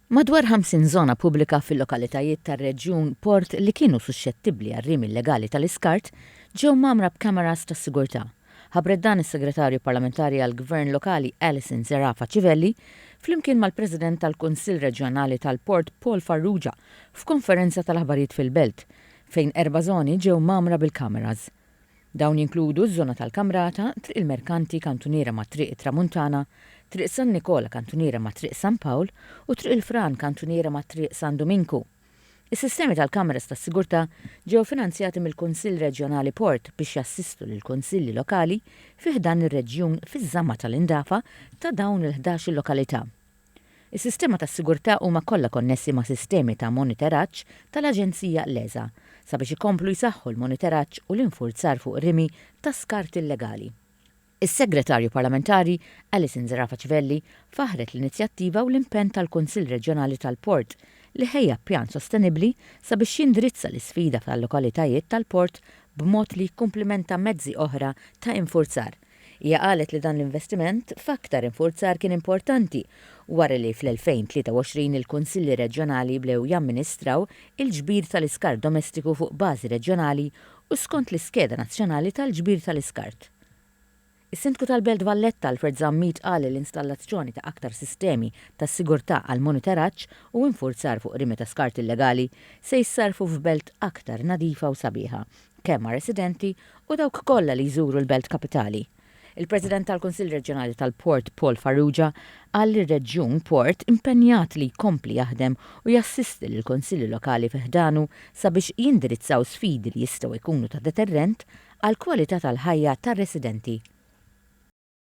Madwar 50 żona pubblika fil-lokalitajiet tar-reġjun Port li kienu suscettibbli għar-rimi illegali tal-iskart ġew mamra b'kameras tas-sigurtà. Ħabret dan is-Segretarju Parlamentari għall-Gvern Lokali Alison Zerafa Civelli flimkien mal-President tal-Kunsill Reġjonali tal-Port Paul Farrugia f'konferenza tal-aħbarijiet fil-Belt fejn 4 żoni ġew mamra bil-kameras. Dawn jinkludu ż-żona tal-Kamrata, Triq il-Merkanti kantuniera ma' Triq Tramuntana, Triq San Nikola kantuniera ma' Triq San Pawl u Triq il-Fran kantuniera ma' Triq San Dominku. Is-sistemi tal-kameras tas-sigurtà ġew finanzjati mill-Kunsill Reġjonali Port biex jassistu lil kunsilli lokali fih dan ir-reġjun fiż-żamma tal-indafa ta' dawn il-11 lokalità. Is-sistema tas-sigurtà huma kollha konnessi ma' sistemi ta' monitoraġġ tal-Aġenzija LESA sabiex ikomplu jsaħħu l-monitoraġġ u l-infurzar fuq rimi ta' skart illegali. Is-Segretarju Parlamentari Alison Zerafa Civelli faħret l-inizjattiva u l-impenn tal-Kunsill Reġjonali tal-Port li ħejja pjan sostenibbli sabiex jindirizza l-isfida tal-lokalitajiet tal-Port b'mod li jkumplimenta mezzi oħra ta' infurzar. Hija qalet li dan l-investiment f'aktar infurzar kien importanti wara li fl-2023 il-Kunsilli Reġjonali blew jamministraw il-ġbir tal-iskart domestiku fuq bażi reġjonali u skont l-iskeda nazzjonali tal-ġbir tal-iskart. Is-Sindku tal-Belt Valletta Alfred Zammit qal l-installazzjoni ta' aktar sistemi ta' sigurtà għal monitoraġġ u infurzar fuq rimi ta' skart illegali se jissarfu f'belt aktar nadifa u sabiħa, kemm ma' residenti u dawk kollha li jżuru l-Belt Kapitali. Il-President tal-Kunsill Reġjonali tal-Port Paul Farrugia qal li r-Reġjun Port impenjat li jkompli jaħdem u jassisti lill kunsilli lokali fiħdanu sabiex jindirizzaw sfidi li jistgħu jkunu ta' deterrent għal kwalità tal-ħajja tar-residenti.